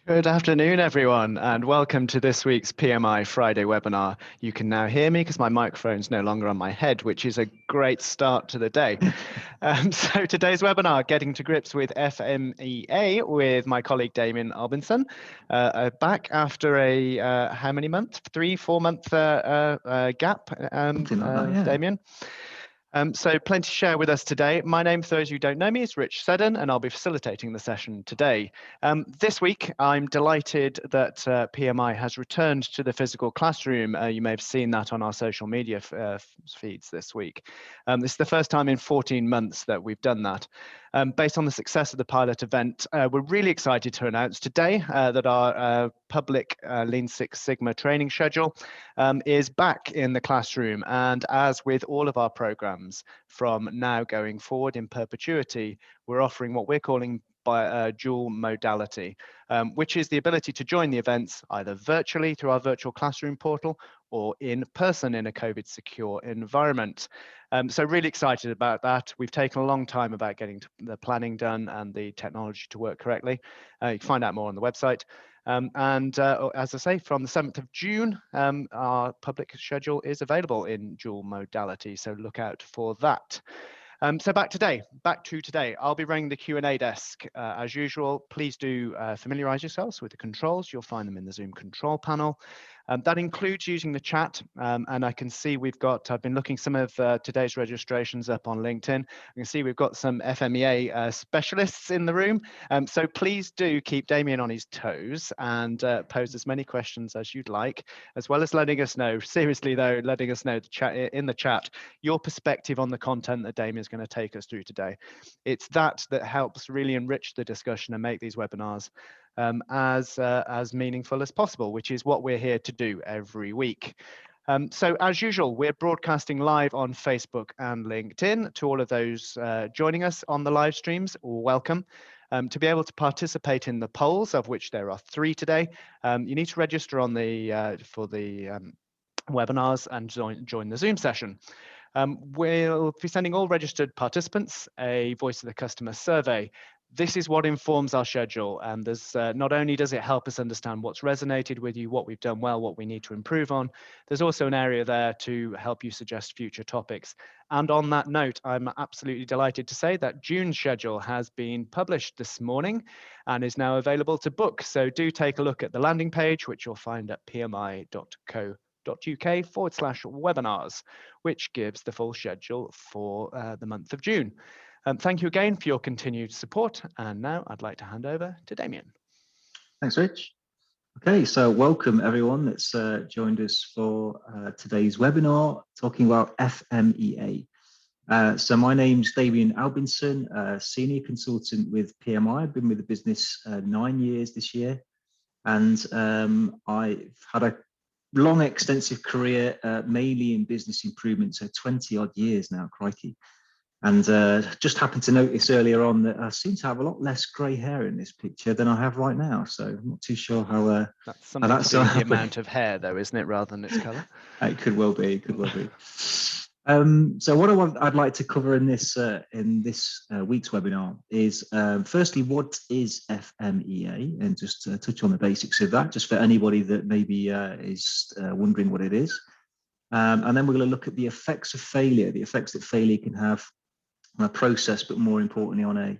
Good afternoon, everyone, and welcome to this week's PMI Friday webinar. You can now hear me because my microphone's no longer on my head, which is a great start to the day. So today's webinar, Getting to Grips with FMEA, with my colleague Damion Albinson, back after a, how many months? 3-4 month gap, Something like that, yeah. Damion. So plenty to share with us today. My name, for those who don't know me, is Rich Seddon, and I'll be facilitating the session today. This week, I'm delighted that PMI has returned to the physical classroom. You may have seen that on our social media feeds this week. This is the first time in 14 months that we've done that. Based on the success of the pilot event, we're really excited to announce today that our public Lean Six Sigma training schedule is back in the classroom. And as with all of our programs from now going forward in perpetuity, we're offering what we're calling by dual modality, which is the ability to join the events either virtually through our virtual classroom portal or in person in a COVID secure environment. So really excited about that. We've taken a long time about getting the planning done and the technology to work correctly. You can find out more on the website. As I say, from the 7th of June, our public schedule is available in dual modality, so look out for that. So back to today, I'll be running the Q&A desk as usual. Please do familiarize yourselves with the controls. You'll find them in the Zoom control panel. That includes using the chat, and I can see I've been looking some of today's registrations up on LinkedIn. I can see we've got some FMEA specialists in the room, so please do keep Damion on his toes and pose as many questions as you'd like, as well as letting us know, seriously though, letting us know in the chat your perspective on the content that Damion is going to take us through today. It's that helps really enrich the discussion and make these webinars as meaningful as possible, which is what we're here to do every week. So as usual, we're broadcasting live on Facebook and LinkedIn. To all of those joining us on the live streams, welcome. To be able to participate in the polls, of which there are 3 today, you need to register on for the webinars and join the Zoom session. We'll be sending all registered participants a Voice of the Customer survey. This is what informs our schedule, and there's not only does it help us understand what's resonated with you, what we've done well, what we need to improve on, there's also an area there to help you suggest future topics. And on that note, I'm absolutely delighted to say that June's schedule has been published this morning and is now available to book. So do take a look at the landing page, which you'll find at pmi.co.uk/webinars, which gives the full schedule for the month of June. Thank you again for your continued support. And now I'd like to hand over to Damion. Thanks, Rich. Okay, so welcome everyone that's joined us for today's webinar talking about FMEA. So my name's Damion Albinson, Senior Consultant with PMI. I've been with the business 9 years this year, and I've had a long, extensive career, mainly in business improvement, so 20 odd years now, crikey. And just happened to notice earlier on that I seem to have a lot less grey hair in this picture than I have right now. So I'm not too sure how that's something to do with the amount of hair, though, isn't it, rather than its colour? It could well be. It could well be. So what I'd like to cover in this week's webinar is firstly, what is FMEA, and just touch on the basics of that, just for anybody that maybe is wondering what it is. And then we're going to look at the effects of failure, the effects that failure can have on a process, but more importantly on a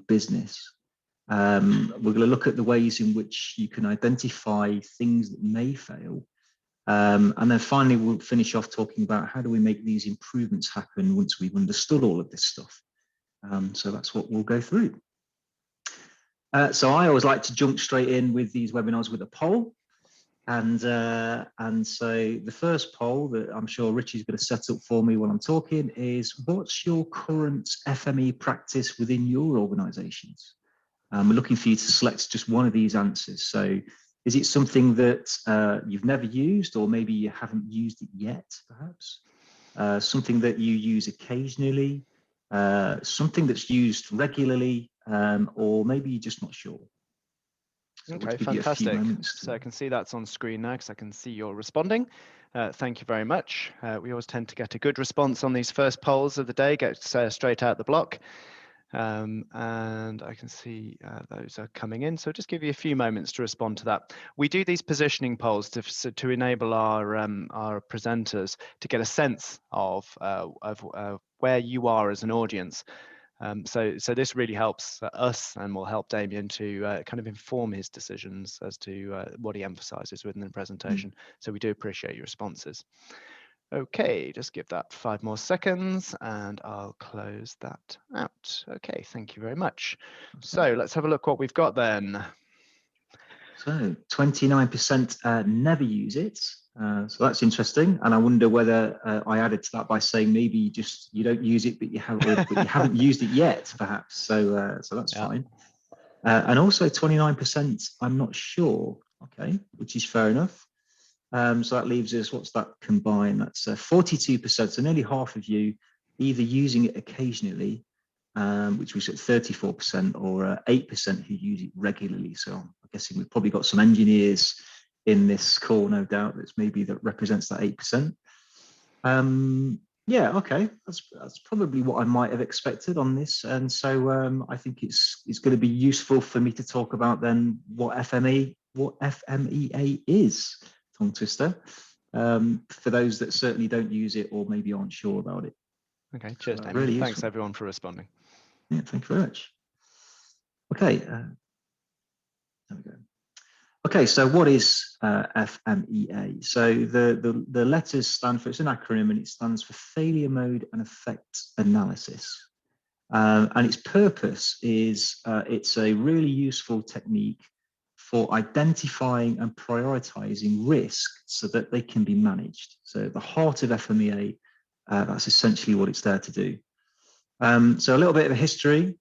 business. We're going to look at the ways in which you can identify things that may fail. And then finally, we'll finish off talking about how do we make these improvements happen once we've understood all of this stuff. So that's what we'll go through. So I always like to jump straight in with these webinars with a poll. And so the first poll that I'm sure Richie's going to set up for me while I'm talking is, what's your current FME practice within your organizations? We're looking for you to select just one of these answers. So is it something that you've never used, or maybe you haven't used it yet, perhaps? Something that you use occasionally, something that's used regularly, or maybe you're just not sure. So okay, fantastic. So I can see that's on screen now because I can see you're responding. Thank you very much. We always tend to get a good response on these first polls of the day, get straight out the block. And I can see those are coming in. So just give you a few moments to respond to that. We do these positioning polls to enable our presenters to get a sense of where you are as an audience. So this really helps us and will help Damion to kind of inform his decisions as to what he emphasizes within the presentation. So we do appreciate your responses. Okay, just give that 5 more seconds and I'll close that out. Okay, thank you very much. So let's have a look what we've got then. So 29% never use it. So that's interesting, and I wonder whether I added to that by saying maybe you don't use it, but you haven't used it yet, perhaps. So that's fine. And also 29%, I'm not sure. Okay, which is fair enough. So that leaves us, what's that combined? That's 42%. So nearly half of you either using it occasionally, which was at 34%, or 8% who use it regularly. So I'm guessing we've probably got some engineers in this call, no doubt, that represents that 8%. Yeah, okay, that's probably what I might have expected on this, and so I think it's going to be useful for me to talk about then what FMEA is, tongue twister, for those that certainly don't use it or maybe aren't sure about it. Okay, cheers, Damion. Really Thanks everyone for responding. Yeah, thank you very much. Okay, there we go. Okay, so what is FMEA? So the letters stand for, it's an acronym, and it stands for Failure Mode and Effect Analysis. And its purpose is it's a really useful technique for identifying and prioritizing risk so that they can be managed. So at the heart of FMEA, that's essentially what it's there to do. So a little bit of a history.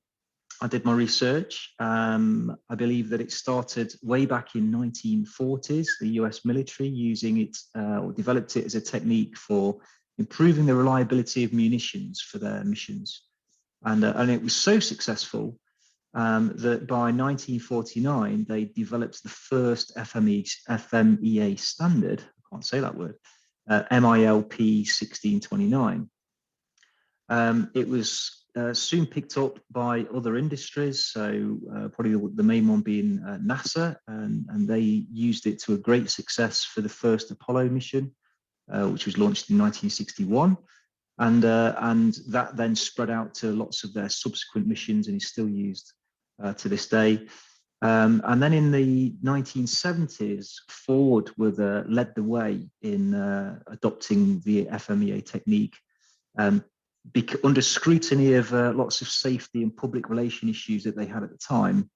I did my research. I believe that it started way back in 1940s, the US military using it or developed it as a technique for improving the reliability of munitions for their missions. And it was so successful that by 1949, they developed the first FMEA standard, I can't say that word, MILP 1629. It was soon picked up by other industries, so probably the main one being NASA, and they used it to a great success for the first Apollo mission, which was launched in 1961. And that then spread out to lots of their subsequent missions and is still used to this day. And then in the 1970s, Ford led the way in adopting the FMEA technique under scrutiny of lots of safety and public relation issues that they had at the time.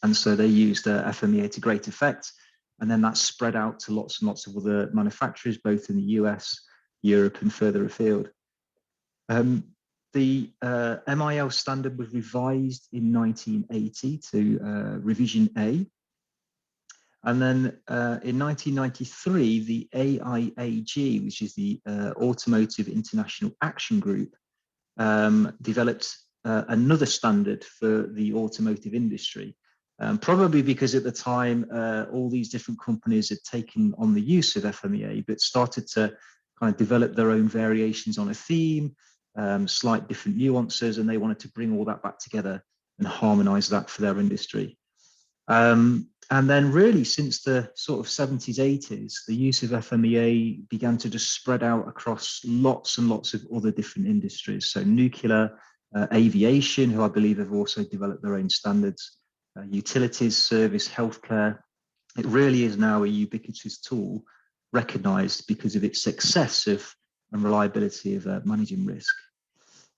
And so they used FMEA to great effect. And then that spread out to lots and lots of other manufacturers, both in the US, Europe, and further afield. The MIL standard was revised in 1980 to revision A. And then in 1993, the AIAG, which is the Automotive International Action Group, developed another standard for the automotive industry. Probably because at the time, all these different companies had taken on the use of FMEA, but started to kind of develop their own variations on a theme, slight different nuances, and they wanted to bring all that back together and harmonize that for their industry. And then really since the sort of 70s, 80s, the use of FMEA began to just spread out across lots and lots of other different industries. So nuclear, aviation, who I believe have also developed their own standards, utilities, service, healthcare. It really is now a ubiquitous tool recognized because of its success and reliability of managing risk.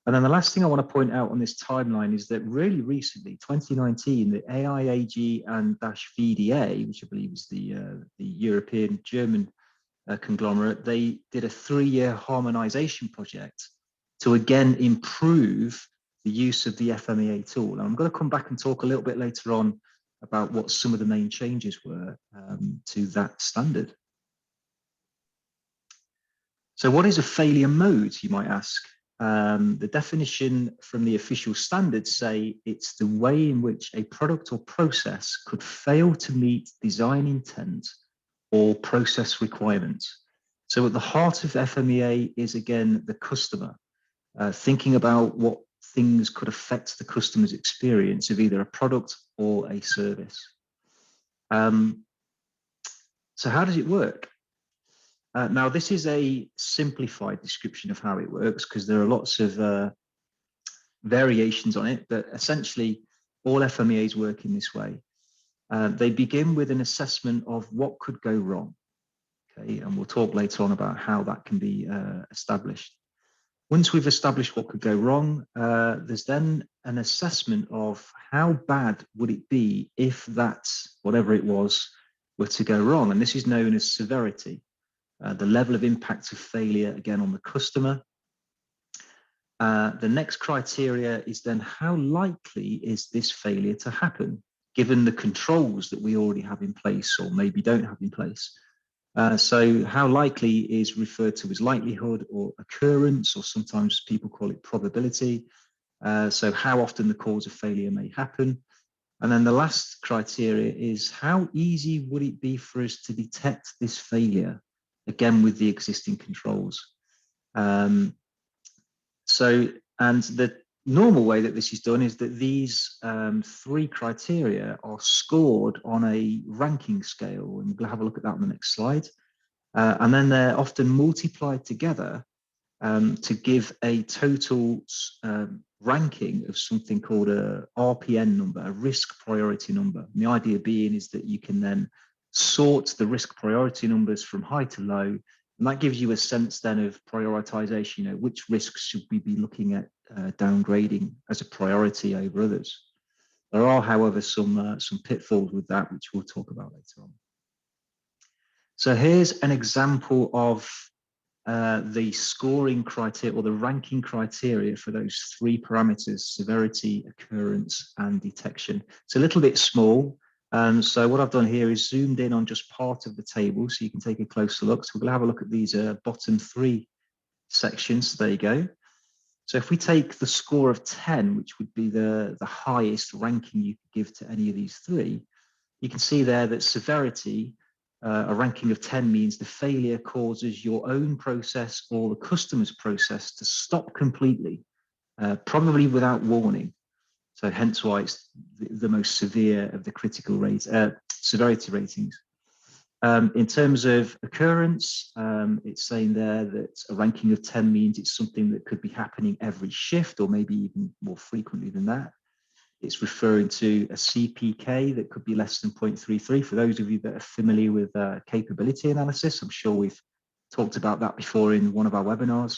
And then the last thing I want to point out on this timeline is that really recently, 2019, the AIAG and VDA, which I believe is the European German conglomerate, they did a 3-year harmonization project to again improve the use of the FMEA tool. And I'm going to come back and talk a little bit later on about what some of the main changes were to that standard. So what is a failure mode, you might ask? The definition from the official standards say it's the way in which a product or process could fail to meet design intent or process requirements. So at the heart of FMEA is, again, the customer, thinking about what things could affect the customer's experience of either a product or a service. So how does it work? Now, this is a simplified description of how it works because there are lots of variations on it, but essentially all FMEAs work in this way. They begin with an assessment of what could go wrong. Okay, and we'll talk later on about how that can be established. Once we've established what could go wrong, there's then an assessment of how bad would it be if that, whatever it was, were to go wrong. And this is known as severity, the level of impact of failure, again, on the customer. The next criteria is then how likely is this failure to happen, given the controls that we already have in place or maybe don't have in place. So how likely is referred to as likelihood or occurrence, or sometimes people call it probability. So how often the cause of failure may happen. And then the last criteria is how easy would it be for us to detect this failure, again, with the existing controls. And the normal way that this is done is that these three criteria are scored on a ranking scale, and we'll have a look at that on the next slide. And then they're often multiplied together to give a total ranking of something called a RPN number, a risk priority number. And the idea being is that you can then sort the risk priority numbers from high to low, and that gives you a sense then of prioritization. You know, which risks should we be looking at downgrading as a priority over others? There are, however, some pitfalls with that, which we'll talk about later on. So here's an example of the scoring criteria or the ranking criteria for those three parameters: severity, occurrence, and detection. It's a little bit small. So what I've done here is zoomed in on just part of the table so you can take a closer look. So we're going to have a look at these bottom three sections. There you go. So if we take the score of 10, which would be the highest ranking you could give to any of these three, you can see there that severity, a ranking of 10 means the failure causes your own process or the customer's process to stop completely, probably without warning. So hence why it's the most severe of the critical severity ratings. In terms of occurrence, it's saying there that a ranking of 10 means it's something that could be happening every shift or maybe even more frequently than that. It's referring to a CPK that could be less than 0.33. For those of you that are familiar with capability analysis, I'm sure we've talked about that before in one of our webinars.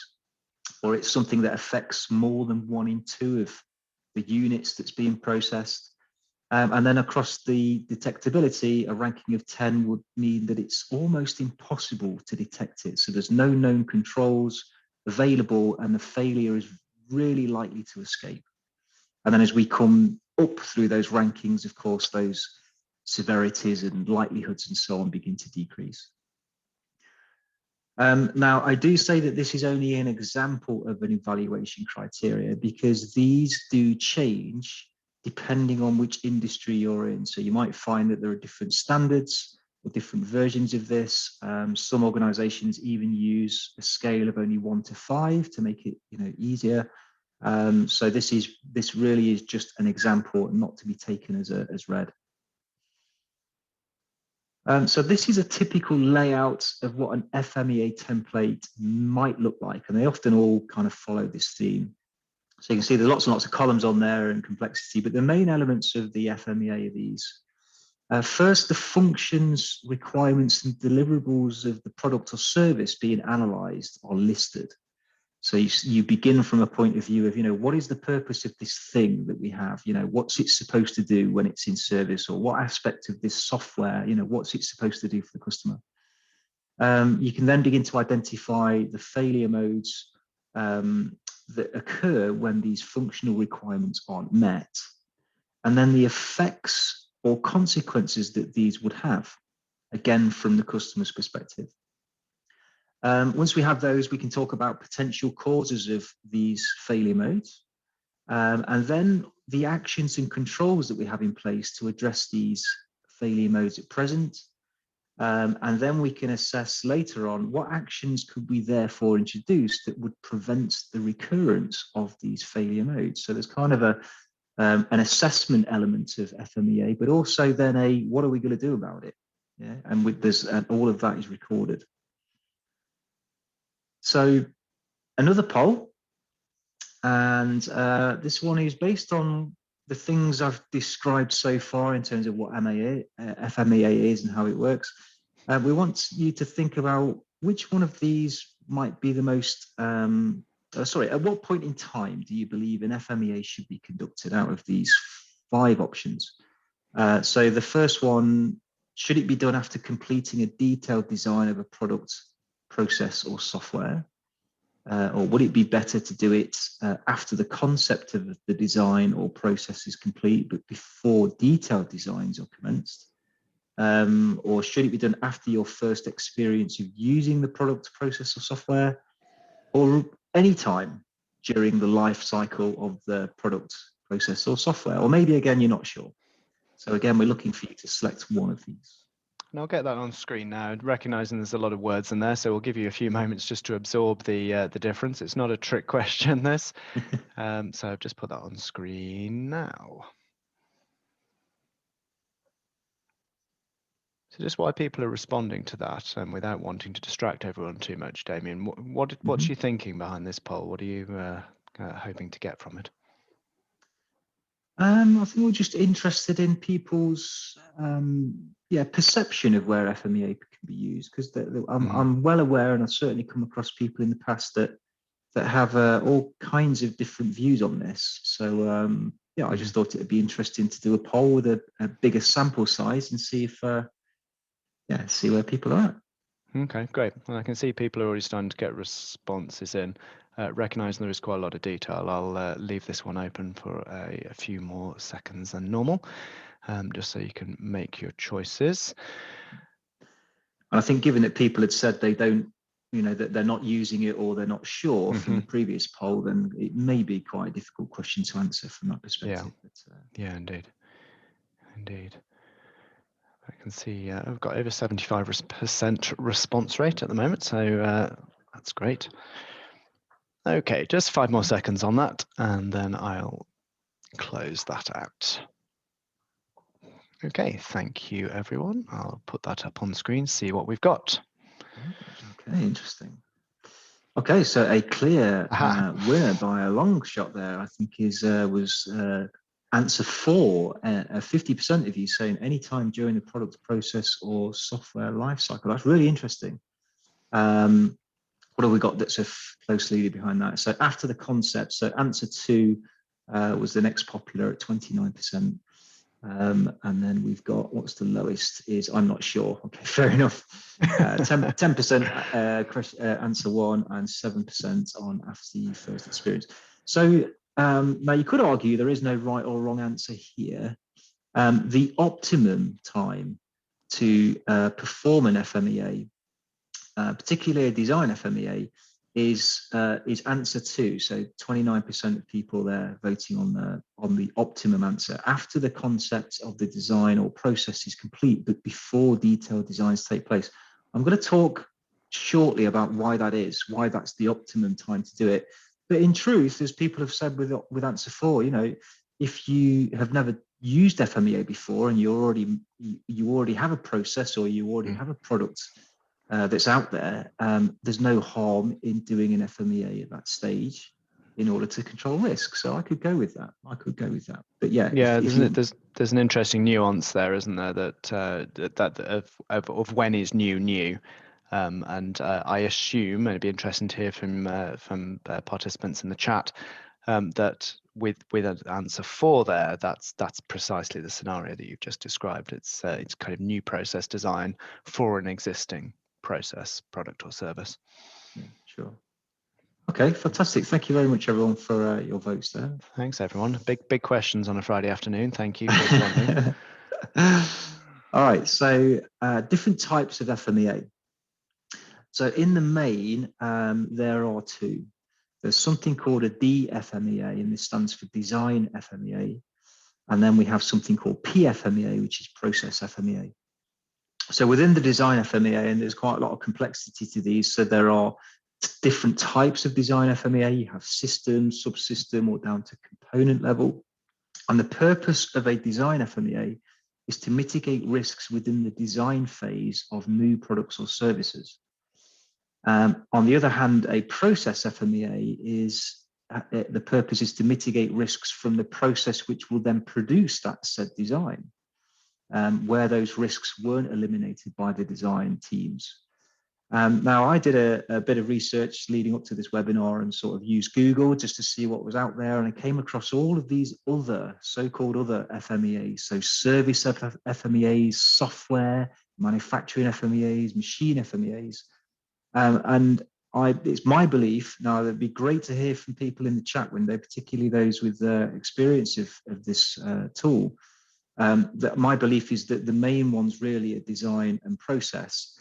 Or it's something that affects more than 1 in 2 of the units that's being processed. And then across the detectability, a ranking of 10 would mean that it's almost impossible to detect it. So there's no known controls available and the failure is really likely to escape. And then as we come up through those rankings, of course, those severities and likelihoods and so on begin to decrease. Now, I do say that this is only an example of an evaluation criteria because these do change depending on which industry you're in. So you might find that there are different standards or different versions of this. Some organizations even use a scale of only 1 to 5 to make it, easier. So this really is just an example and not to be taken as read. So this is a typical layout of what an FMEA template might look like, and they often all kind of follow this theme. So you can see there's lots and lots of columns on there and complexity, but the main elements of the FMEA are these. First, the functions, requirements, and deliverables of the product or service being analysed are listed. So you begin from a point of view of, what is the purpose of this thing that we have? What's it supposed to do when it's in service, or what aspect of this software, what's it supposed to do for the customer? You can then begin to identify the failure modes that occur when these functional requirements aren't met, and then the effects or consequences that these would have, again, from the customer's perspective. Once we have those, we can talk about potential causes of these failure modes, and then the actions and controls that we have in place to address these failure modes at present. And then we can assess later on what actions could we therefore introduce that would prevent the recurrence of these failure modes. So there's kind of an assessment element of FMEA, but also then what are we going to do about it? Yeah, and with this, all of that is recorded. So another poll, and this one is based on the things I've described so far in terms of what FMEA is and how it works. We want you to think about which one of these might be the most, at what point in time do you believe an FMEA should be conducted out of these 5 options? So the first one, should it be done after completing a detailed design of a product, process, or software? Or would it be better to do it after the concept of the design or process is complete, but before detailed designs are commenced? Or should it be done after your first experience of using the product, process, or software, or any time during the life cycle of the product, process, or software? Or maybe again, you're not sure. So again, we're looking for you to select one of these. And I'll get that on screen now, recognizing there's a lot of words in there, so we'll give you a few moments just to absorb the difference. It's not a trick question, this. So I've just put that on screen now. So just why people are responding to that, without wanting to distract everyone too much, Damion, what's your thinking behind this poll? What are you hoping to get from it? I think we're just interested in people's perception of where FMEA can be used, because I'm well aware, and I've certainly come across people in the past that have all kinds of different views on this. So I just thought it'd be interesting to do a poll with a bigger sample size and see if see where people are at. Okay, great. Well, I can see people are already starting to get responses in. Recognizing there is quite a lot of detail, I'll leave this one open for a few more seconds than normal, just so you can make your choices. And I think given that people had said they don't, that they're not using it or they're not sure from the previous poll, then it may be quite a difficult question to answer from that perspective. Yeah, but, yeah, indeed. I can see I've got over 75% response rate at the moment, so that's great. Okay, just 5 more seconds on that, and then I'll close that out. Okay, thank you, everyone. I'll put that up on screen, see what we've got. Okay, interesting. Okay, so a clear winner by a long shot there, I think, was answer 4. 50% of you saying any time during the product, process, or software lifecycle. That's really interesting. What have we got that's a close leader behind that? So after the concept, so answer 2 was the next popular at 29%. And then we've got, what's the lowest is, I'm not sure. Okay, fair enough. 10% answer 1 and 7% on after the first experience. So now you could argue there is no right or wrong answer here. The optimum time to perform an FMEA, particularly a design FMEA, is answer 2. So 29% of people there voting on the optimum answer after the concept of the design or process is complete, but before detailed designs take place. I'm going to talk shortly about why that is, why that's the optimum time to do it. But in truth, as people have said with answer 4, if you have never used FMEA before and you already have a process or you already have a product that's out there, there's no harm in doing an FMEA at that stage in order to control risk. So I could go with that. But there's an interesting nuance there, isn't there? That of when is new. And I assume, and it'd be interesting to hear from participants in the chat, that with an answer 4 there, that's precisely the scenario that you've just described. It's kind of new process design for an existing process, product, or service. Yeah, sure. Okay, fantastic. Thank you very much, everyone, for your votes there. Thanks, everyone. Big questions on a Friday afternoon. Thank you for responding. All right, so different types of FMEA. So in the main, there are 2. There's something called a DFMEA, and this stands for Design FMEA. And then we have something called PFMEA, which is Process FMEA. So within the design FMEA, and there's quite a lot of complexity to these, so there are different types of design FMEA. You have system, subsystem, or down to component level. And the purpose of a design FMEA is to mitigate risks within the design phase of new products or services. On the other hand, a process FMEA is the purpose is to mitigate risks from the process which will then produce that said design, where those risks weren't eliminated by the design teams. Now, I did a bit of research leading up to this webinar and sort of used Google just to see what was out there. And I came across all of these other so-called other FMEAs. So service FMEAs, software, manufacturing FMEAs, machine FMEAs. It's my belief, now it'd be great to hear from people in the chat window, particularly those with experience of this tool, that my belief is that the main ones really are design and process.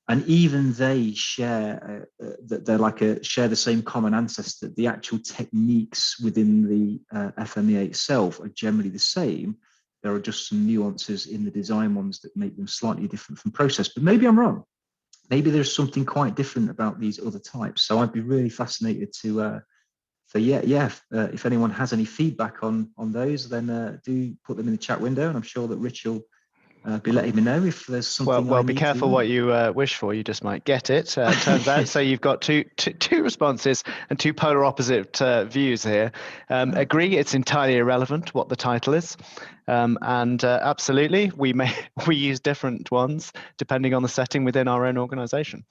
And even they share that they're share the same common ancestor. The actual techniques within the FMEA itself are generally the same. There are just some nuances in the design ones that make them slightly different from process. But maybe I'm wrong. Maybe there's something quite different about these other types. So I'd be really fascinated to. If anyone has any feedback on those, then do put them in the chat window, and I'm sure that Rich will be letting me know if there's something. Well, be careful what you wish for. You just might get it. Turns out. So you've got two responses and two polar opposite views here. Agree, it's entirely irrelevant what the title is, and absolutely, we use different ones depending on the setting within our own organisation.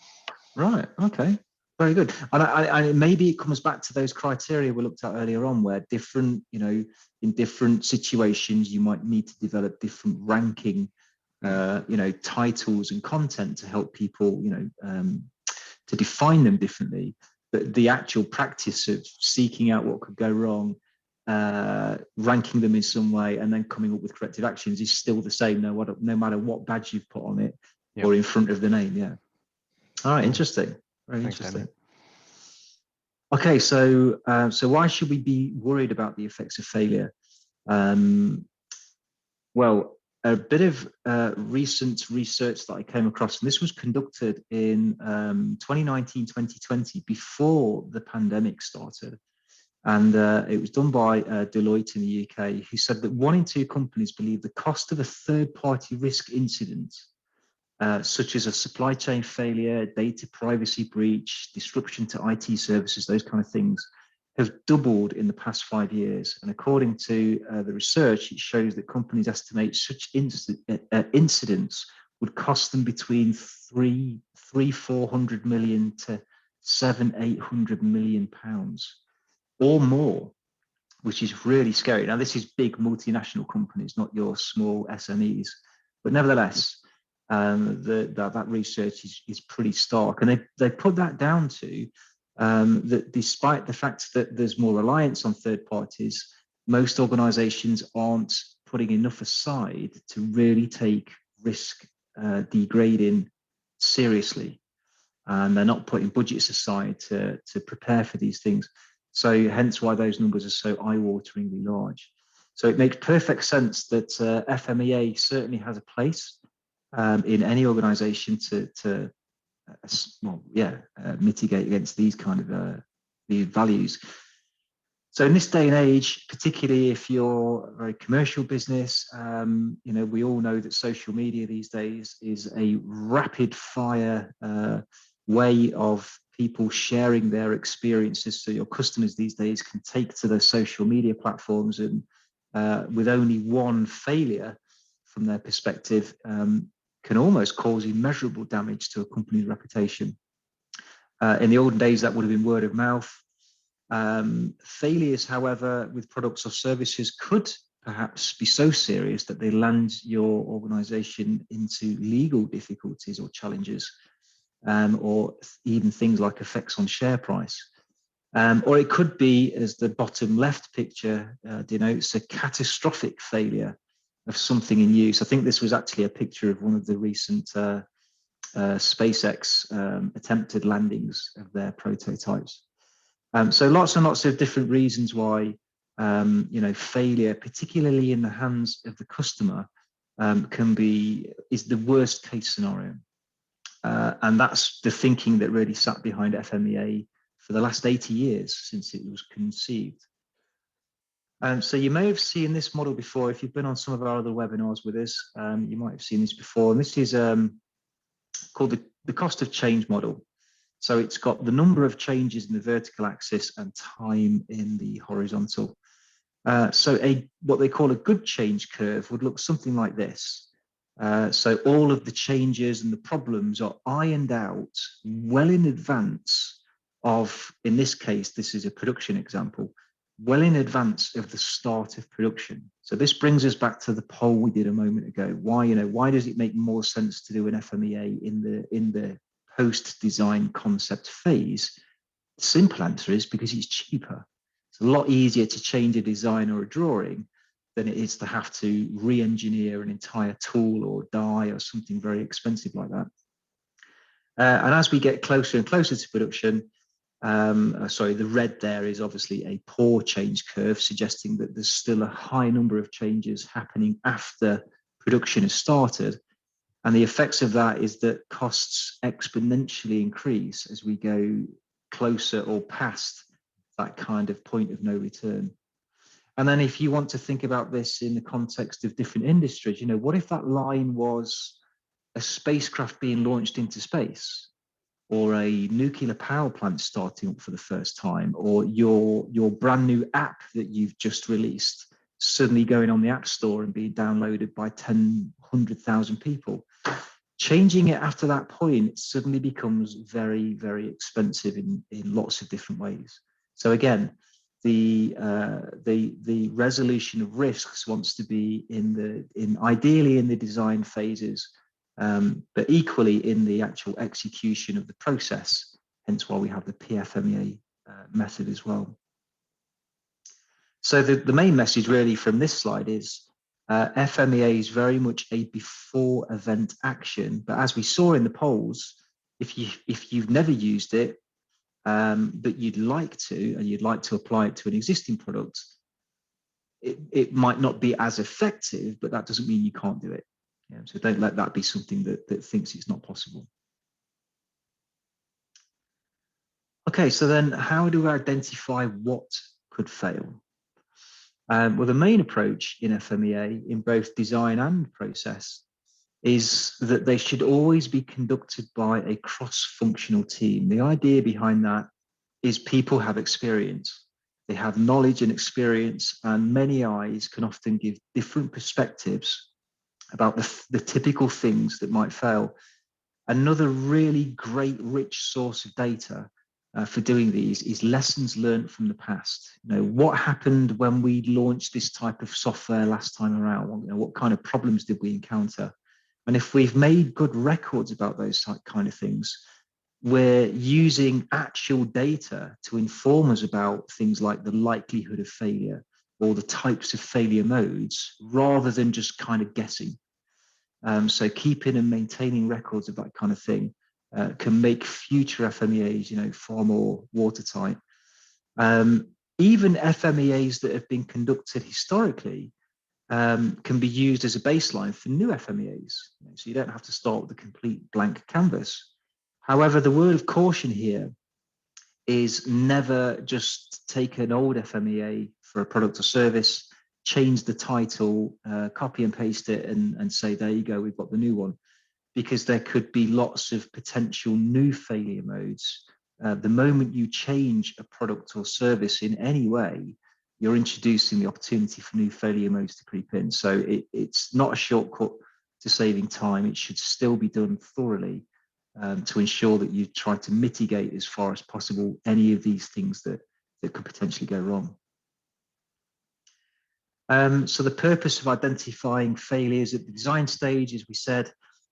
Right. Okay. Very good. And maybe it comes back to those criteria we looked at earlier on, where different, in different situations, you might need to develop different ranking, titles and content to help people, to define them differently. But the actual practice of seeking out what could go wrong, ranking them in some way, and then coming up with corrective actions is still the same, no matter what badge you've put on it or in front of the name. Yeah. All right. Interesting. Very interesting. Okay, so why should we be worried about the effects of failure? Well, a bit of recent research that I came across, and this was conducted in 2019-2020, before the pandemic started. And it was done by Deloitte in the UK, who said that 1 in 2 companies believe the cost of a third-party risk incident, such as a supply chain failure, data privacy breach, disruption to IT services, those kind of things, have doubled in the past 5 years. And according to the research, it shows that companies estimate such incidents would cost them between 400 million to 800 million pounds or more, which is really scary. Now, this is big multinational companies, not your small SMEs, but nevertheless, that research is pretty stark, and they put that down to that despite the fact that there's more reliance on third parties, most organisations aren't putting enough aside to really take risk degrading seriously, and they're not putting budgets aside to prepare for these things. So hence why those numbers are so eye-wateringly large. So it makes perfect sense that FMEA certainly has a place in any organisation to mitigate against these kind of these values. So in this day and age, particularly if you're a very commercial business, we all know that social media these days is a rapid fire way of people sharing their experiences. So your customers these days can take to their social media platforms, and with only one failure from their perspective, can almost cause immeasurable damage to a company's reputation. In the olden days, that would have been word of mouth. Failures, however, with products or services could perhaps be so serious that they land your organization into legal difficulties or challenges, or even things like effects on share price. Or it could be, as the bottom left picture denotes, a catastrophic failure of something in use. I think this was actually a picture of one of the recent SpaceX attempted landings of their prototypes. So lots and lots of different reasons why failure, particularly in the hands of the customer, is the worst case scenario. And that's the thinking that really sat behind FMEA for the last 80 years since it was conceived. So you may have seen this model before. If you've been on some of our other webinars with us, you might have seen this before. And this is called the cost of change model. So it's got the number of changes in the vertical axis and time in the horizontal. So what they call a good change curve would look something like this. So all of the changes and the problems are ironed out well in advance of, in this case, this is a production example, well in advance of the start of production. So this brings us back to the poll we did a moment ago. Why does it make more sense to do an FMEA in the post-design concept phase? The simple answer is because it's cheaper. It's a lot easier to change a design or a drawing than it is to have to re-engineer an entire tool or die or something very expensive like that. And as we get closer and closer to production, the red there is obviously a poor change curve, suggesting that there's still a high number of changes happening after production has started. And the effects of that is that costs exponentially increase as we go closer or past that kind of point of no return. And then if you want to think about this in the context of different industries, what if that line was a spacecraft being launched into space, or a nuclear power plant starting up for the first time, or your brand new app that you've just released suddenly going on the App Store and being downloaded by 100,000 people. Changing it after that point suddenly becomes very, very expensive in lots of different ways. So again, the resolution of risks wants to be ideally in the design phases, but equally in the actual execution of the process, hence why we have the PFMEA method as well. So the main message really from this slide is FMEA is very much a before event action, but as we saw in the polls, if you've never used it, but you'd like to, and you'd like to apply it to an existing product, it might not be as effective, but that doesn't mean you can't do it. So don't let that be something that thinks it's not possible. Okay, so then how do we identify what could fail? Well, the main approach in FMEA, in both design and process, is that they should always be conducted by a cross-functional team. The idea behind that is people have experience. They have knowledge and experience, and many eyes can often give different perspectives about the typical things that might fail. Another really great, rich source of data for doing these is lessons learned from the past. What happened when we launched this type of software last time around? What kind of problems did we encounter? And if we've made good records about those kind of things, we're using actual data to inform us about things like the likelihood of failure or the types of failure modes, rather than just kind of guessing. So keeping and maintaining records of that kind of thing can make future FMEAs, far more watertight. Even FMEAs that have been conducted historically can be used as a baseline for new FMEAs. So you don't have to start with a complete blank canvas. However, the word of caution here is never just take an old FMEA for a product or service, change the title, copy and paste it, and say, there you go, we've got the new one. Because there could be lots of potential new failure modes. The moment you change a product or service in any way, you're introducing the opportunity for new failure modes to creep in. So it's not a shortcut to saving time. It should still be done thoroughly to ensure that you try to mitigate as far as possible any of these things that could potentially go wrong. So the purpose of identifying failures at the design stage, as we said,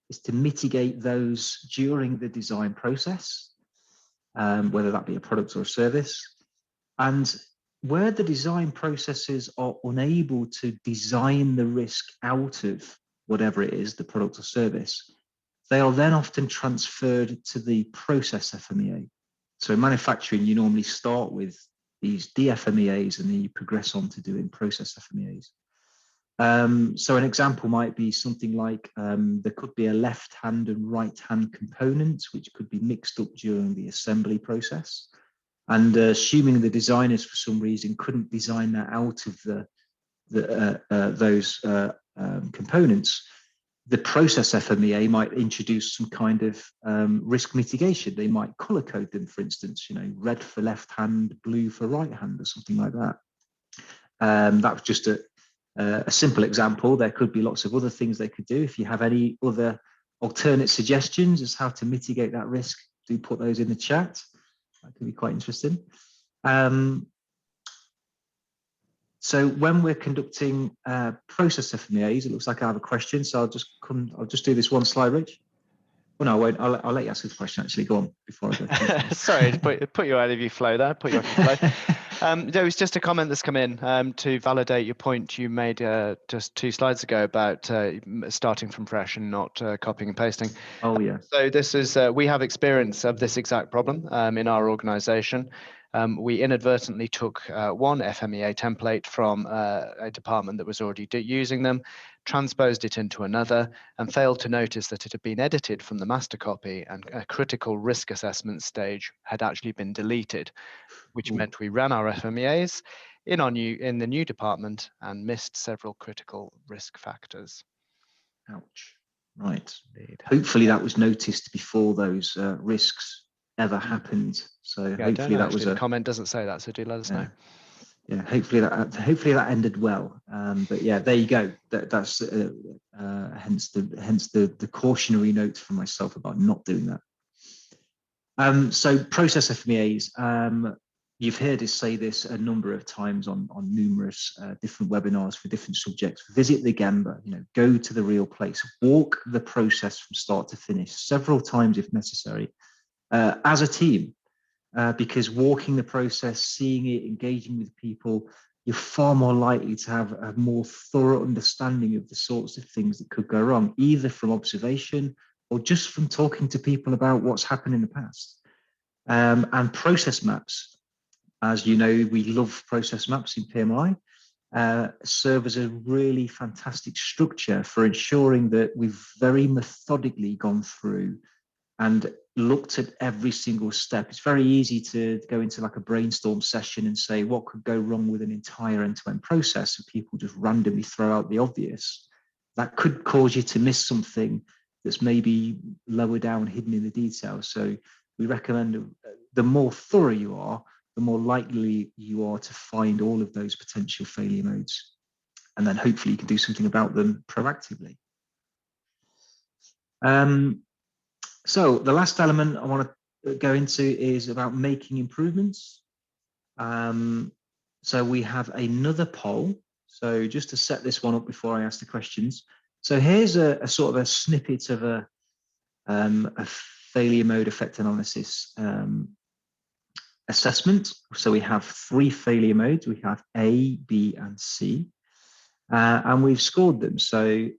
is to mitigate those during the design process, whether that be a product or a service. And where the design processes are unable to design the risk out of whatever it is, the product or service, they are then often transferred to the process FMEA. So in manufacturing, you normally start with these DFMEAs and then you progress on to doing process FMEAs. So an example might be something like there could be a left hand and right hand component which could be mixed up during the assembly process. And assuming the designers for some reason couldn't design that out of those components, the process FMEA might introduce some kind of risk mitigation. They might color code them, for instance, red for left hand, blue for right hand, or something like that. That was just a simple example. There could be lots of other things they could do. If you have any other alternate suggestions as how to mitigate that risk, do put those in the chat. That could be quite interesting. So when we're conducting process FMEAs, it looks like I have a question. So I'll just do this one slide, Rich. Well, no, I won't. I'll let you ask this question. Actually, go on before I go. Sorry, put you out of your flow there. Put you off your flow. There was just a comment that's come in to validate your point you made just 2 slides ago about starting from fresh and not copying and pasting. Oh yeah. So this is we have experience of this exact problem in our organisation. We inadvertently took one FMEA template from a department that was already using them, transposed it into another, and failed to notice that it had been edited from the master copy, and a critical risk assessment stage had actually been deleted, which meant we ran our FMEAs in the new department and missed several critical risk factors. Ouch. Right. Indeed. Hopefully that was noticed before those risks ever happened. So yeah, hopefully that was the comment doesn't say that, so do let us know. Yeah, hopefully that ended well. But yeah, there you go. That's hence the cautionary note for myself about not doing that. So process FMEAs. You've heard us say this a number of times on numerous different webinars for different subjects. Visit the Gemba, go to the real place, walk the process from start to finish several times if necessary, as a team, because walking the process, seeing it, engaging with people, you're far more likely to have a more thorough understanding of the sorts of things that could go wrong, either from observation or just from talking to people about what's happened in the past. And process maps. As you know, we love process maps in PMI, serve as a really fantastic structure for ensuring that we've very methodically gone through and looked at every single step. It's very easy to go into like a brainstorm session and say, what could go wrong with an entire end-to-end process? And people just randomly throw out the obvious. That could cause you to miss something that's maybe lower down, hidden in the details. So we recommend the more thorough you are, the more likely you are to find all of those potential failure modes. And then hopefully you can do something about them proactively. So the last element I want to go into is about making improvements. So we have another poll. So just to set this one up before I ask the questions. So here's a sort of a snippet of a failure mode effect analysis assessment. So we have 3 failure modes. We have A, B, and C. And we've scored them. So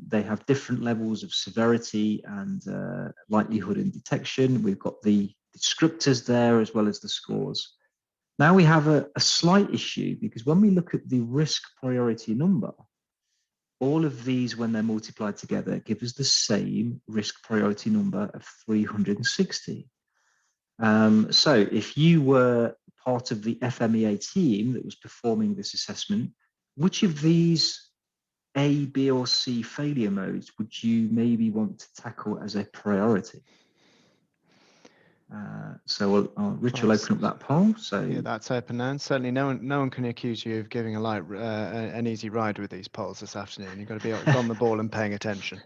they have different levels of severity and likelihood and detection. We've got the descriptors there as well as the scores. Now we have a slight issue because when we look at the risk priority number, all of these, when they're multiplied together, give us the same risk priority number of 360. So if you were part of the FMEA team that was performing this assessment, which of these A, B, or C failure modes would you maybe want to tackle as a priority? So Rich will open up that poll. So yeah, that's open now. And certainly, no one can accuse you of giving an easy ride with these polls this afternoon. You've got to be on the ball and paying attention.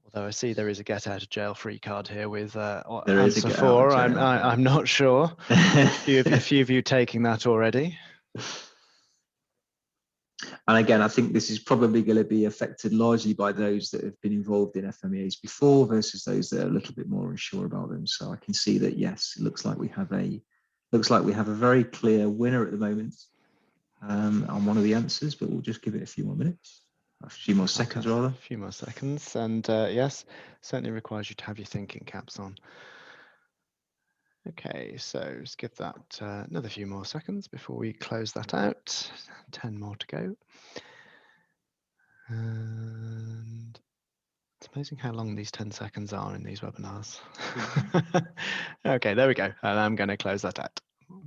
Although I see there is a get out of jail free card here with answer 4. I'm not sure. A few of you taking that already. And again, I think this is probably going to be affected largely by those that have been involved in FMEAs before versus those that are a little bit more unsure about them. So I can see that, yes, it looks like we have a very clear winner at the moment on one of the answers, but we'll just give it a few more minutes. A few more seconds, rather. A few more seconds. And yes, certainly requires you to have your thinking caps on. Okay, so just give that another few more seconds before we close that out. 10 more to go. And it's amazing how long these 10 seconds are in these webinars. Okay, there we go. And I'm going to close that out.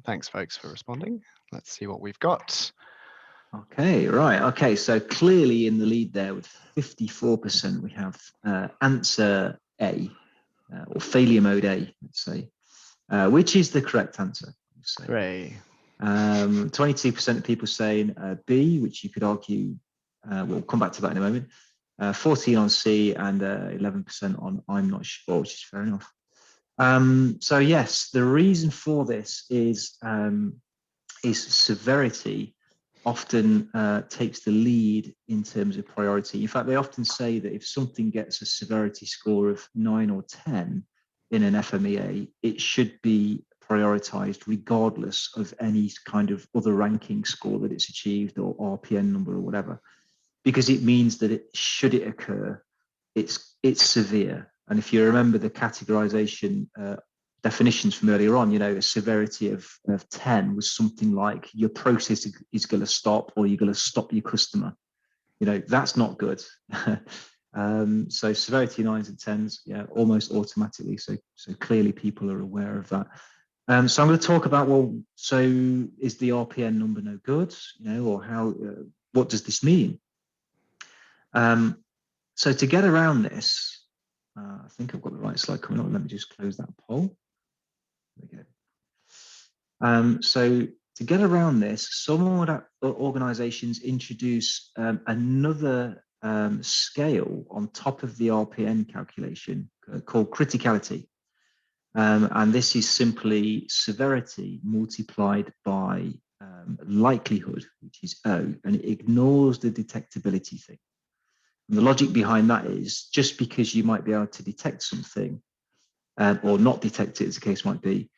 Thanks, folks, for responding. Let's see what we've got. Okay, right. Okay, so clearly in the lead there with 54%, we have answer A, or failure mode A, let's say, which is the correct answer. Hooray. 22% of people saying B, which you could argue, we'll come back to that in a moment. 14 on C and 11% on I'm not sure, which is fair enough. So yes, the reason for this is severity often takes the lead in terms of priority. In fact, they often say that if something gets a severity score of 9 or 10 in an FMEA, it should be prioritized regardless of any kind of other ranking score that it's achieved or RPN number or whatever, because it means that should it occur, it's severe. And if you remember the categorization definitions from earlier on, a severity of 10 was something like your process is going to stop, or you're going to stop your customer. That's not good. So severity 9s and 10s, almost automatically. So clearly people are aware of that. So I'm going to talk about, well, so is the RPN number no good? Or how? What does this mean? So to get around this, I think I've got the right slide coming up. Let me just close that poll. There we go. So to get around this, some organizations introduce another scale on top of the RPN calculation called criticality. And this is simply severity multiplied by likelihood, which is O, and it ignores the detectability thing. And the logic behind that is just because you might be able to detect something or not detect it, as the case might be,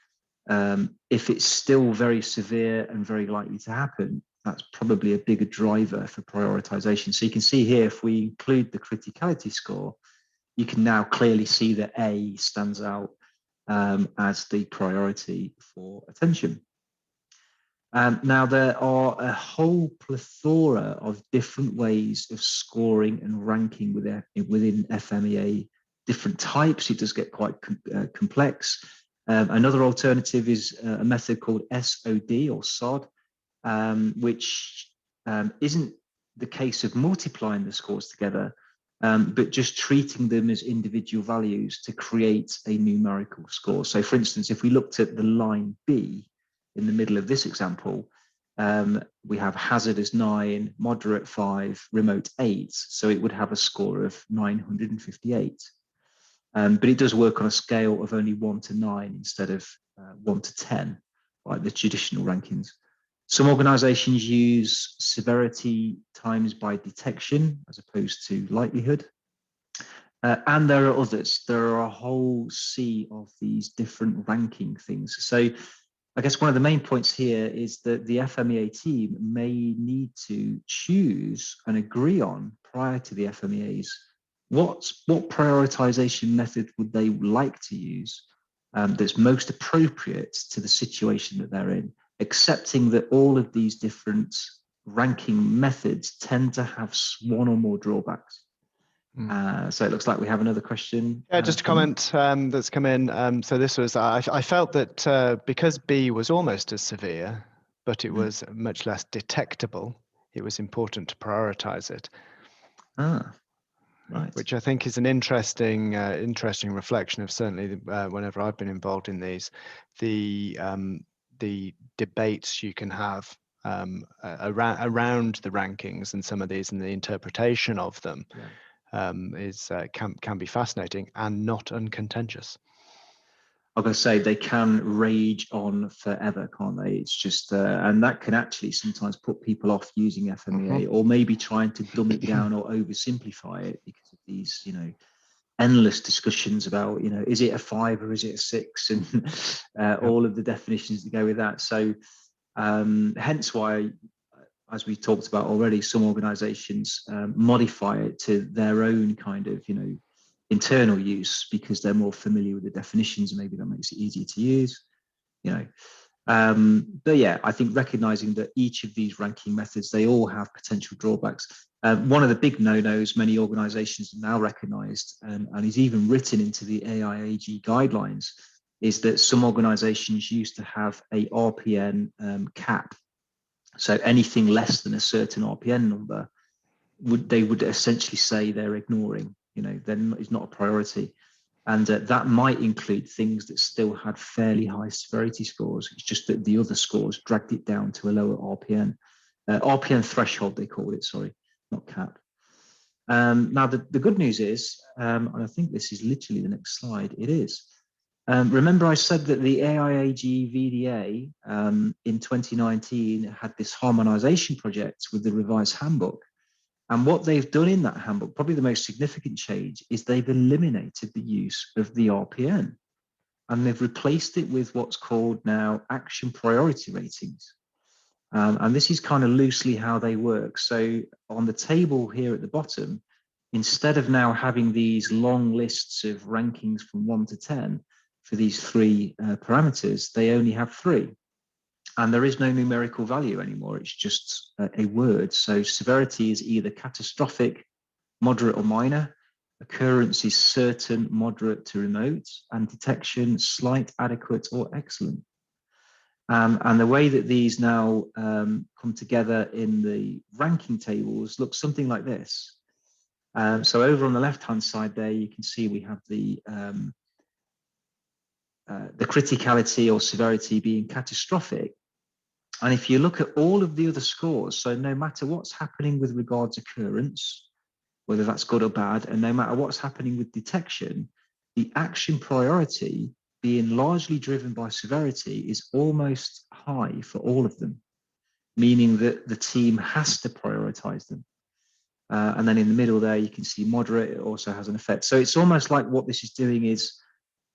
if it's still very severe and very likely to happen, that's probably a bigger driver for prioritization. So you can see here, if we include the criticality score, you can now clearly see that A stands out as the priority for attention. Now, there are a whole plethora of different ways of scoring and ranking within FMEA, different types. It does get quite complex. Another alternative is a method called SOD or SOD, which isn't the case of multiplying the scores together, but just treating them as individual values to create a numerical score. So for instance, if we looked at the line B in the middle of this example, we have hazard as 9, moderate 5, remote 8. So it would have a score of 958. But it does work on a scale of only 1 to 9 instead of 1 to 10, like the traditional rankings. Some organizations use severity times by detection as opposed to likelihood. And there are others. There are a whole sea of these different ranking things. So I guess one of the main points here is that the FMEA team may need to choose and agree on, prior to the FMEAs, what prioritization method would they like to use that's most appropriate to the situation that they're in, accepting that all of these different ranking methods tend to have one or more drawbacks. So it looks like we have another question. Yeah, just a comment that's come in. So this was, I felt that because B was almost as severe, but it was much less detectable, it was important to prioritize it. Right. Which I think is an interesting reflection of certainly whenever I've been involved in these, the debates you can have around the rankings and some of these and the interpretation of them. Can be fascinating and not uncontentious. I'm going to say they can rage on forever, can't they? It's just, and that can actually sometimes put people off using FMEA or maybe trying to dumb it down or oversimplify it because of these, endless discussions about, is it a 5 or is it a 6, and all of the definitions that go with that. So hence why, as we talked about already, some organizations modify it to their own kind of, internal use because they're more familiar with the definitions and maybe that makes it easier to use. you know. But yeah, I think recognizing that each of these ranking methods, they all have potential drawbacks. One of the big no-nos many organizations have now recognized, and is even written into the AIAG guidelines, is that some organizations used to have a RPN cap. So anything less than a certain RPN number, they would essentially say they're ignoring, then it's not a priority. And that might include things that still had fairly high severity scores. It's just that the other scores dragged it down to a lower RPN. RPN threshold, they call it, sorry, not cap. Now, the good news is, and I think this is literally the next slide, it is. Remember I said that the AIAG VDA in 2019 had this harmonization project with the revised handbook. And what they've done in that handbook, probably the most significant change, is they've eliminated the use of the RPN. And they've replaced it with what's called now action priority ratings. And this is kind of loosely how they work. So on the table here at the bottom, instead of now having these long lists of rankings from 1 to 10 for these 3 parameters, they only have 3. And there is no numerical value anymore. It's just a word. So severity is either catastrophic, moderate or minor. Occurrence is certain, moderate to remote. And detection, slight, adequate or excellent. And the way that these now come together in the ranking tables looks something like this. So over on the left-hand side there, you can see we have the criticality or severity being catastrophic. And if you look at all of the other scores, so no matter what's happening with regards to occurrence, whether that's good or bad, and no matter what's happening with detection, the action priority being largely driven by severity is almost high for all of them, meaning that the team has to prioritize them. And then in the middle there, you can see moderate, it also has an effect. So it's almost like what this is doing is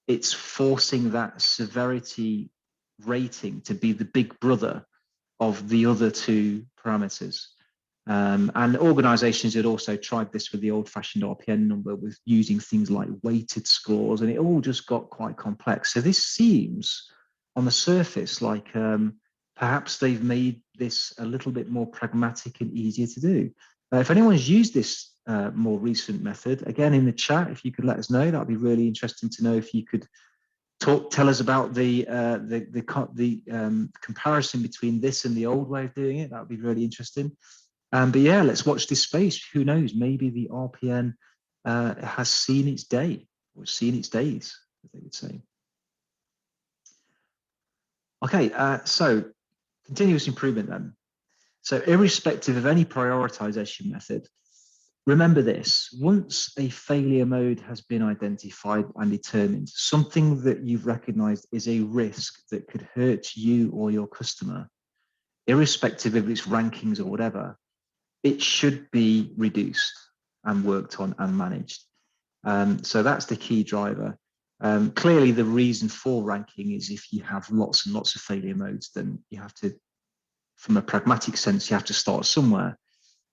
it's forcing that severity rating to be the big brother of the other 2 parameters. And organizations had also tried this with the old-fashioned RPN number with using things like weighted scores, and it all just got quite complex. So this seems on the surface like perhaps they've made this a little bit more pragmatic and easier to do. If anyone's used this more recent method, again in the chat, if you could let us know, that'd be really interesting to know. If you could tell us about the comparison between this and the old way of doing it, that would be really interesting. But yeah, let's watch this space. Who knows? Maybe the RPN has seen its day, or seen its days, as they would say. Okay, so continuous improvement then. So irrespective of any prioritization method, remember this: once a failure mode has been identified and determined, something that you've recognized is a risk that could hurt you or your customer, irrespective of its rankings or whatever, it should be reduced and worked on and managed. So that's the key driver. Clearly, the reason for ranking is if you have lots and lots of failure modes, then you have to, from a pragmatic sense, you have to start somewhere.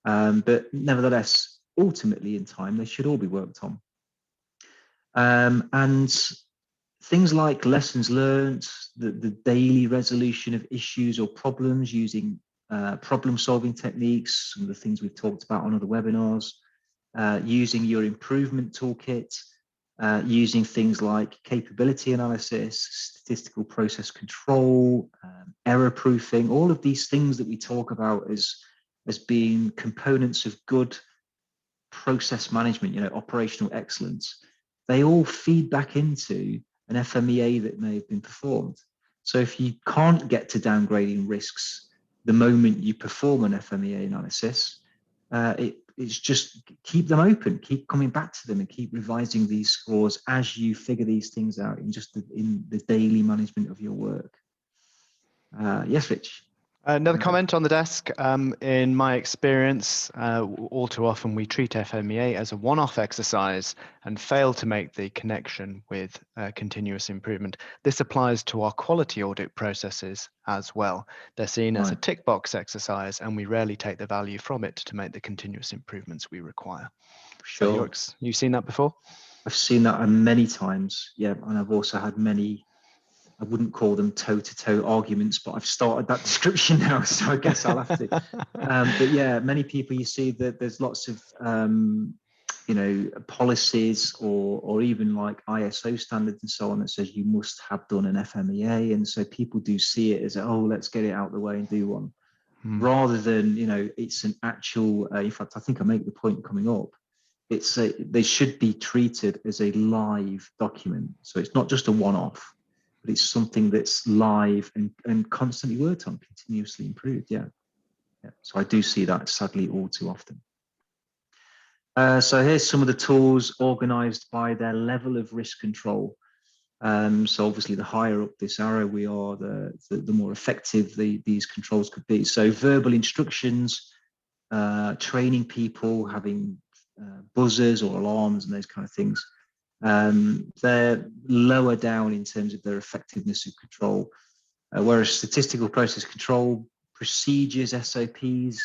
But nevertheless, ultimately in time, they should all be worked on. And things like lessons learned, the daily resolution of issues or problems using problem-solving techniques, some of the things we've talked about on other webinars, using your improvement toolkit, using things like capability analysis, statistical process control, error proofing, all of these things that we talk about as being components of good process management, operational excellence, they all feed back into an FMEA that may have been performed. So if you can't get to downgrading risks the moment you perform an FMEA analysis, it's just keep them open, keep coming back to them and keep revising these scores as you figure these things out in the daily management of your work. Yes, Rich? Another comment on the desk. In my experience, all too often we treat FMEA as a one-off exercise and fail to make the connection with continuous improvement. This applies to our quality audit processes as well. They're seen as a tick box exercise, and we rarely take the value from it to make the continuous improvements we require. Sure. So you've seen that before? I've seen that many times, yeah, and I've also had many I wouldn't call them toe-to-toe arguments, but I've started that description now, so I guess I'll have to. But yeah, many people, you see that there's lots of policies or even like ISO standards and so on that says you must have done an FMEA, and so people do see it as, oh, let's get it out of the way and do one, rather than it's an actual. In fact, I think I make the point coming up. They should be treated as a live document, so it's not just a one-off, but it's something that's live and constantly worked on, continuously improved. Yeah. So I do see that, sadly, all too often. So here's some of the tools organized by their level of risk control. So obviously, the higher up this arrow we are, the more effective these controls could be. So verbal instructions, training people, having buzzers or alarms and those kind of things. They're lower down in terms of their effectiveness of control, whereas statistical process control, procedures, SOPs,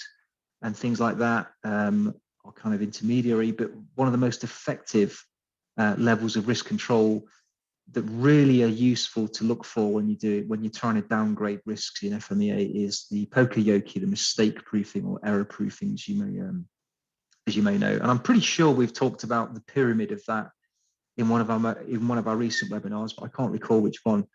and things like that are kind of intermediary. But one of the most effective levels of risk control that really are useful to look for when you're trying to downgrade risks in FMEA is the Poka-yoke, the mistake proofing or error proofing, as you may know. And I'm pretty sure we've talked about the pyramid of that in one of our recent webinars, but I can't recall which one.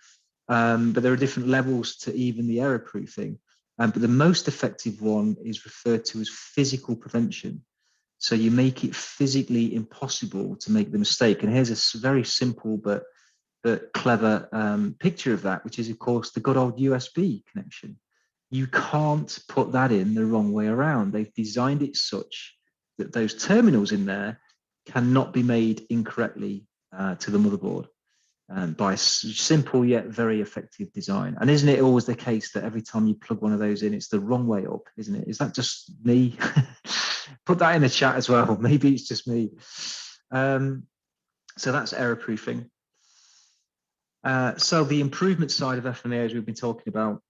But there are different levels to even the error proofing. But the most effective one is referred to as physical prevention. So you make it physically impossible to make the mistake. And here's a very simple but clever picture of that, which is, of course, the good old USB connection. You can't put that in the wrong way around. They've designed it such that those terminals in there cannot be made incorrectly to the motherboard by simple yet very effective design. And isn't it always the case that every time you plug one of those in, it's the wrong way up, isn't it? Is that just me? Put that in the chat as well. Maybe it's just me. So that's error proofing. So the improvement side of FMEA, as we've been talking about,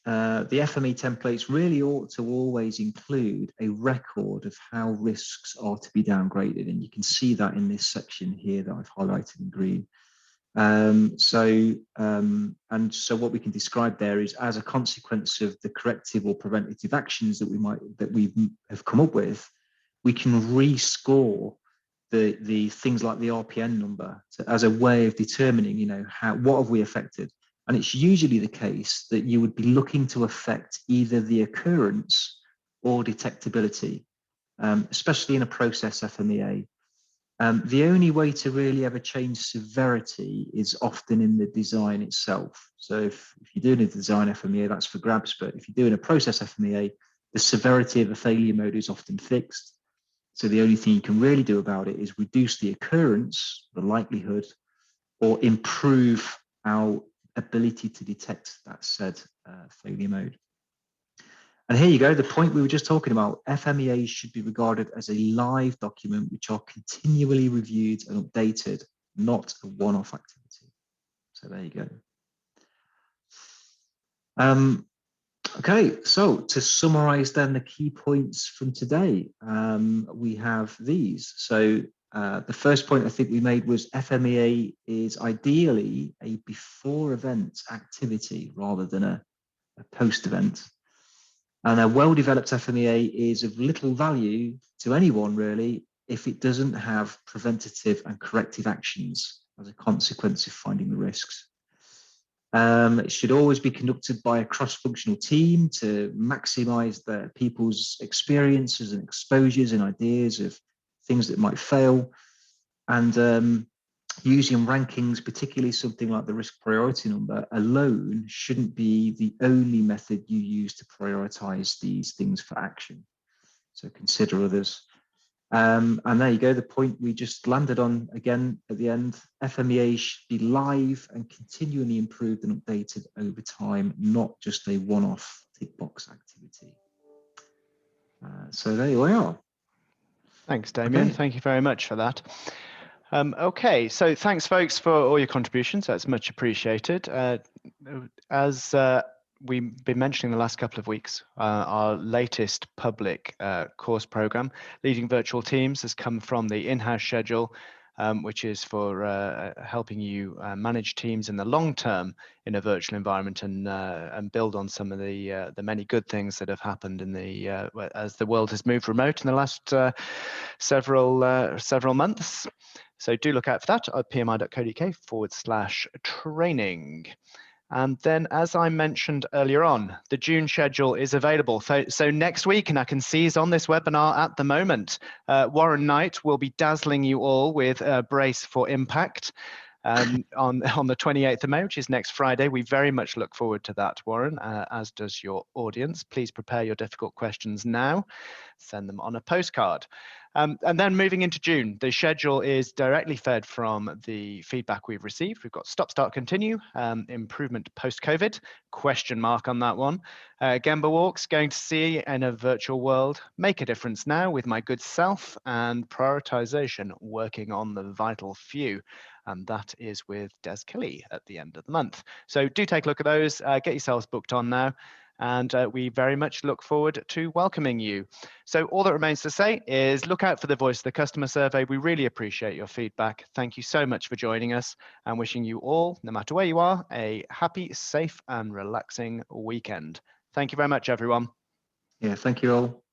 the FME templates really ought to always include a record of how risks are to be downgraded. And you can see that in this section here that I've highlighted in green. So what we can describe there is, as a consequence of the corrective or preventative actions that we have come up with, we can rescore the things like the RPN number as a way of determining, what have we affected. And it's usually the case that you would be looking to affect either the occurrence or detectability, especially in a process FMEA. The only way to really ever change severity is often in the design itself. So if you're doing a design FMEA, that's for grabs, but if you're doing a process FMEA, the severity of a failure mode is often fixed. So the only thing you can really do about it is reduce the occurrence, the likelihood, or improve our ability to detect that said failure mode. And here you go, the point we were just talking about. FMEAs should be regarded as a live document which are continually reviewed and updated, not a one-off activity. So there you go. Okay, so to summarize then the key points from today, we have these. So the first point I think we made was FMEA is ideally a before event activity rather than a post event. And a well-developed FMEA is of little value to anyone really if it doesn't have preventative and corrective actions as a consequence of finding the risks. It should always be conducted by a cross-functional team to maximize the people's experiences and exposures and ideas of things that might fail. And using rankings, particularly something like the risk priority number alone, shouldn't be the only method you use to prioritize these things for action. So consider others. And there you go, the point we just landed on again at the end. FMEA should be live and continually improved and updated over time, not just a one-off tick box activity. So there you are. Thanks, Damion. Okay. Thank you very much for that. Okay, so thanks, folks, for all your contributions. That's much appreciated. As we've been mentioning the last couple of weeks, our latest public course program, Leading Virtual Teams, has come from the in-house schedule which is for helping you manage teams in the long term in a virtual environment and build on some of the many good things that have happened in the as the world has moved remote in the last several months. So do look out for that at pmi.co.uk/training. And then, as I mentioned earlier on, the June schedule is available. So next week, and I can see is on this webinar at the moment, Warren Knight will be dazzling you all with Brace for Impact on the 28th of May, which is next Friday. We very much look forward to that, Warren, as does your audience. Please prepare your difficult questions now. Send them on a postcard. And then moving into June, the schedule is directly fed from the feedback we've received. We've got stop, start, continue, improvement post-COVID, question mark on that one. Gemba walks, going to see in a virtual world, make a difference now with my good self, and prioritization, working on the vital few. And that is with Des Kelly at the end of the month. So do take a look at those, get yourselves booked on now. And we very much look forward to welcoming you. So all that remains to say is look out for the Voice of the Customer survey. We really appreciate your feedback. Thank you so much for joining us, and wishing you all, no matter where you are, a happy, safe and relaxing weekend. Thank you very much, everyone. Yeah, thank you all.